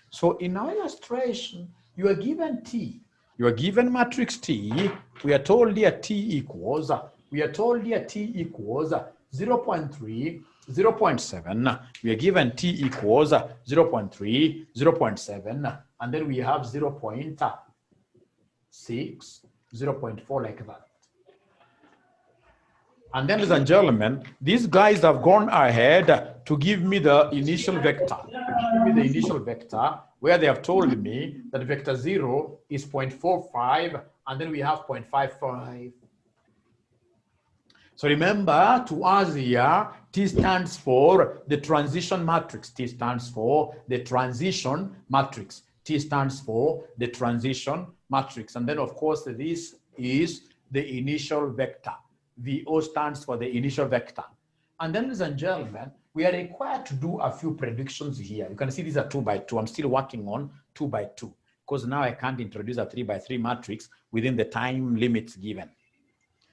So in our illustration, you are given T. You are given matrix T. We are told here T equals 0.3, 0.7. We are given T equals 0.3, 0.7. And then we have 0.6, 0.4 like that. And then, ladies and gentlemen, these guys have gone ahead to give me the initial vector. Where they have told me that vector 0 is 0.45, and then we have 0.55. So remember, to us here, T stands for the transition matrix. T stands for the transition matrix. T stands for the transition matrix. And then, of course, this is the initial vector. VO stands for the initial vector. And then, ladies and gentlemen, we are required to do a few predictions here. You can see these are 2 by 2. I'm still working on 2 by 2 because now I can't introduce a 3 by 3 matrix within the time limits given.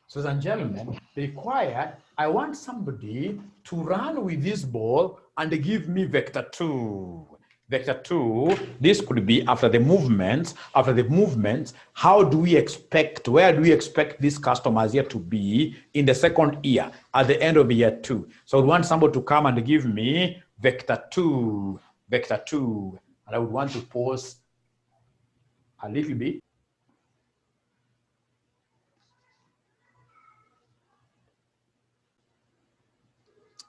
So, ladies and gentlemen, required, I want somebody to run with this ball and give me vector 2. Vector 2, this could be after the movements. How do we expect, where do we expect these customers here to be in the second year, at the end of year 2? So I would want somebody to come and give me vector 2. And I would want to pause a little bit.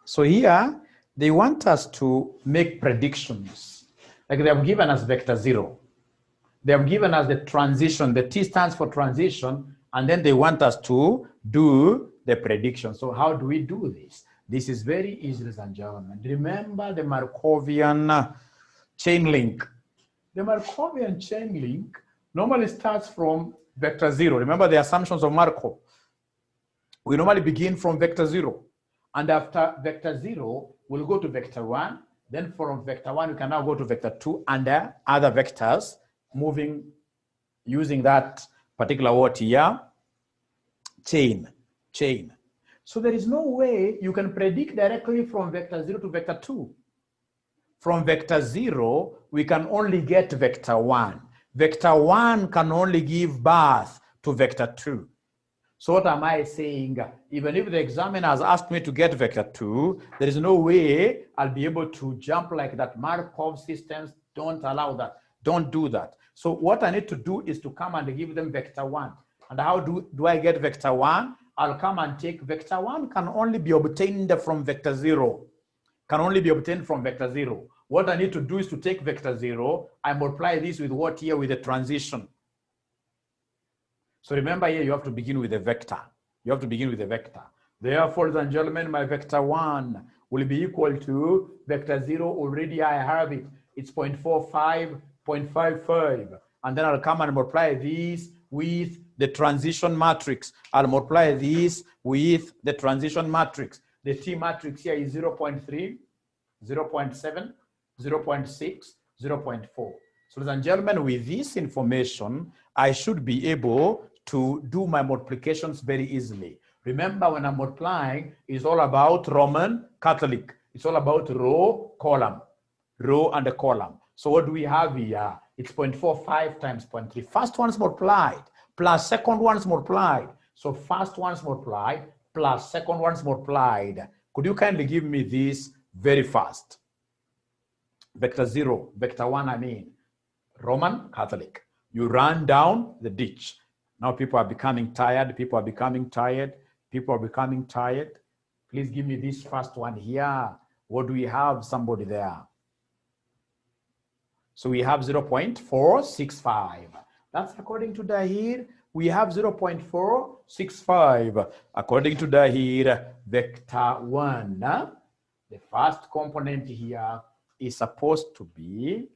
So here, they want us to make predictions. Like they have given us vector 0. They have given us the transition. The T stands for transition, and then they want us to do the prediction. So how do we do this? This is very easy, ladies and gentlemen. Remember the Markovian chain link. The Markovian chain link normally starts from vector 0. Remember the assumptions of Markov. We normally begin from vector 0. And after vector 0, we'll go to vector 1. Then from vector 1, we can now go to vector 2 and other vectors, moving using that particular word here, chain. So there is no way you can predict directly from vector 0 to vector 2. From vector 0, we can only get vector 1. Vector 1 can only give birth to vector 2. So what am I saying? Even if the examiner has asked me to get vector 2, there is no way I'll be able to jump like that. Markov systems don't allow that. Don't do that. So what I need to do is to come and give them vector 1. And how do I get vector 1? I'll come and take vector 1 can only be obtained from vector 0. What I need to do is to take vector 0, I multiply this with what here? With the transition. So remember here, you have to begin with a vector. Therefore, ladies and gentlemen, my vector 1 will be equal to vector 0. Already I have it. It's 0.45, 0.55. And then I'll come and multiply this with the transition matrix. I'll multiply this with the transition matrix. The T matrix here is 0.3, 0.7, 0.6, 0.4. So, ladies and gentlemen, with this information, I should be able to do my multiplications very easily. Remember, when I'm multiplying, it's all about Roman Catholic. It's all about row and a column. So what do we have here? It's 0.45 times 0.3. First one's multiplied plus second one's multiplied. So first one's multiplied plus second one's multiplied. Could you kindly give me this very fast? Vector 0, vector 1, I mean, Roman Catholic. You run down the ditch. Now people are becoming tired. Please give me this first one here. What do we have? Somebody there. So we have 0.465. That's according to Dahir. We have 0.465. According to Dahir, vector 1. The first component here is supposed to be,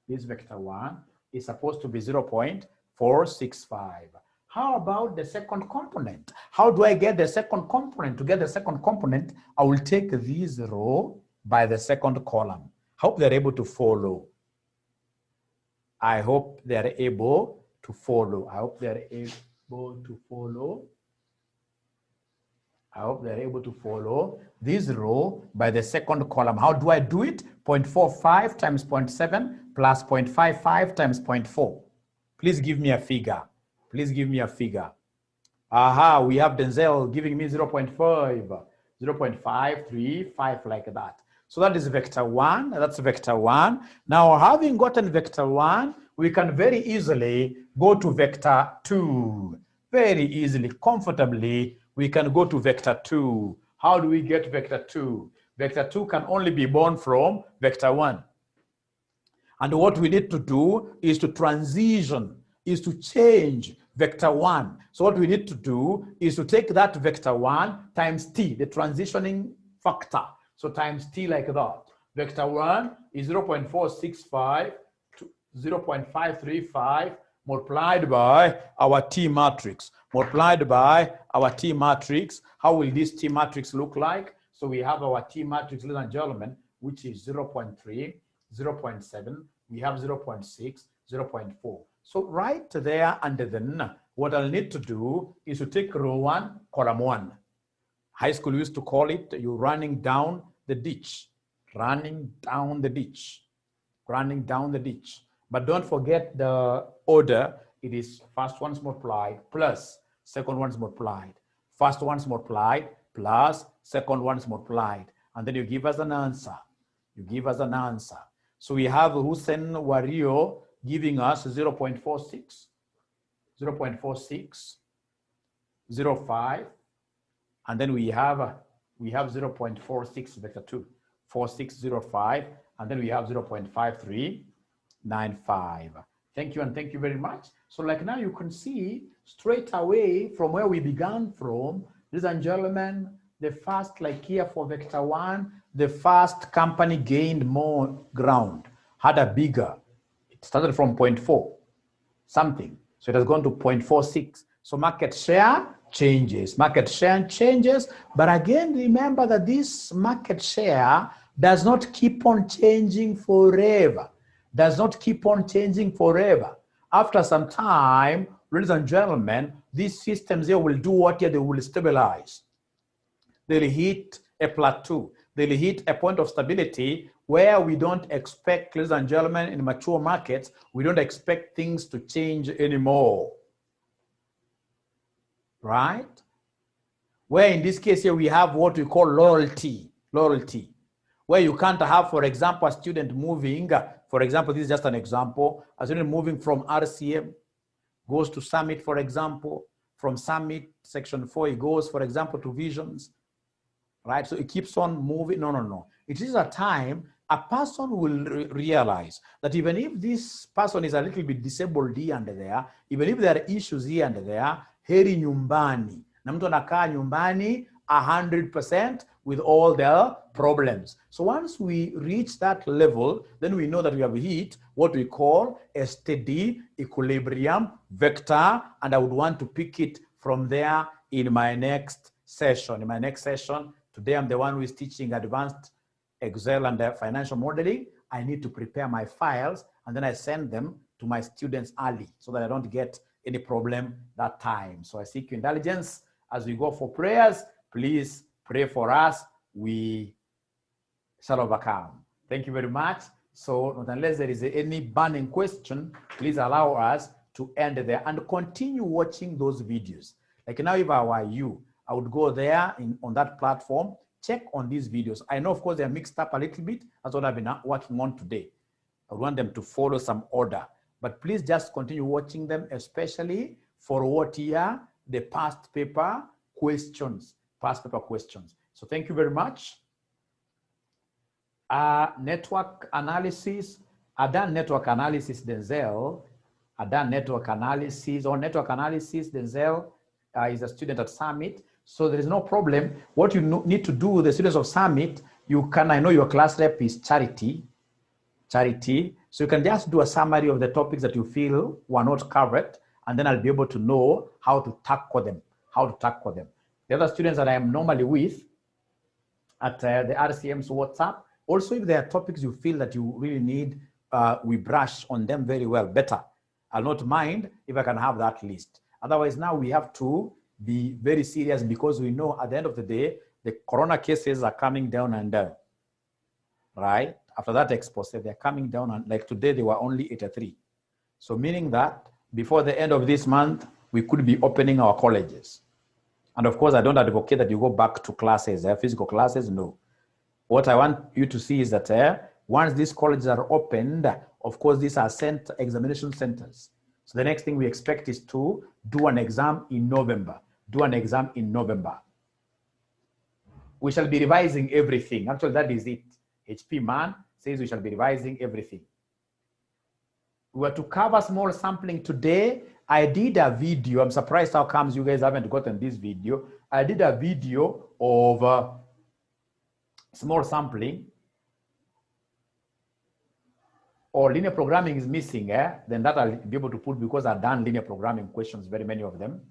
this vector 1 is supposed to be 0.465. How about the second component? How do I get the second component? To get the second component, I will take this row by the second column. Hope they're able to follow. I hope they're able to follow. I hope they're able to follow. I hope they're able to follow this row by the second column. How do I do it? 0.45 times 0.7 plus 0.55 times 0.4. Please give me a figure. Please give me a figure. Aha, we have Denzel giving me 0.5, 0.535, like that. So that is vector 1. That's vector 1. Now, having gotten vector 1, we can very easily go to vector 2. Very easily, comfortably, we can go to vector 2. How do we get vector 2? Vector 2 can only be born from vector 1. And what we need to do is to transition, is to change vector 1. So what we need to do is to take that vector 1 times t, the transitioning factor. So times t like that. Vector 1 is 0.465 to 0.535 multiplied by our T matrix. Multiplied by our T matrix. How will this T matrix look like? So we have our T matrix, ladies and gentlemen, which is 0.3, 0.7, we have 0.6, 0.4. So right there and then, what I'll need to do is to take row 1, column 1. High school used to call it, you're running down the ditch. Running down the ditch. Running down the ditch. But don't forget the order. It is first one's multiplied plus second one's multiplied. First one's multiplied plus second one's multiplied. And then you give us an answer. You give us an answer. So we have Hussein Wario giving us 0.46, 0.46, 0.5, and then we have 0.46 vector 2, 4605, and then we have 0.5395. Thank you, and thank you very much. So like now you can see straight away from where we began from, ladies and gentlemen, the first, like here for vector 1, the first company gained more ground, had a bigger, it started from 0.4 something, so it has gone to 0.46. So market share changes, but again, remember that this market share does not keep on changing forever. Does not keep on changing forever. After some time, ladies and gentlemen, these systems here will do what here? They will stabilize. They'll hit a plateau. They'll hit a point of stability where we don't expect, ladies and gentlemen, in mature markets, we don't expect things to change anymore. Right? Where in this case here, we have what we call loyalty, where you can't have, for example, a student moving, for example, this is just an example, a student moving from RCM, goes to Summit, for example, from Summit, section 4, it goes, for example, to Visions, right? So it keeps on moving. No. It is a time a person will realize that even if this person is a little bit disabled here and there, even if there are issues here and there, heri nyumbani. Na mtu anakaa nyumbani 100% with all their problems. So once we reach that level, then we know that we have hit what we call a steady equilibrium vector, and I would want to pick it from there in my next session. In my next session, today I'm the one who is teaching advanced Excel and financial modeling. I need to prepare my files, and then I send them to my students early so that I don't get any problem that time. So I seek your indulgence as we go for prayers. Please pray for us. We shall overcome. Thank you very much. So unless there is any burning question, please allow us to end there and continue watching those videos. Like now, if I were you, I would go there on that platform, check on these videos. I know, of course, they're mixed up a little bit. That's what I've been working on today. I want them to follow some order. But please just continue watching them, especially for what here, the past paper questions. So thank you very much. Network analysis. I've done network analysis, Denzel. I've done network analysis. Denzel is a student at Summit. So there is no problem. What you need to do with the students of Summit you can, I know your class rep is Charity. So you can just do a summary of the topics that you feel were not covered, and then I'll be able to know how to tackle them. The other students that I am normally with at the RCM's WhatsApp, also if there are topics you feel that you really need, we brush on them very well, better. I'll not mind if I can have that list. Otherwise, now we have to be very serious, because we know at the end of the day, the corona cases are coming down and down, right? After that expose, they're coming down, and like today, they were only 83. So meaning that before the end of this month, we could be opening our colleges. And of course, I don't advocate that you go back to classes, physical classes, no. What I want you to see is that once these colleges are opened, of course, these are examination centers. So the next thing we expect is to do an exam in November. We shall be revising everything. Actually, that is it. HP man says we shall be revising everything. We were to cover small sampling today. I did a video. I'm surprised how comes you guys haven't gotten this video. I did a video of small sampling. Or linear programming is missing, then that I'll be able to put, because I've done linear programming questions, very many of them.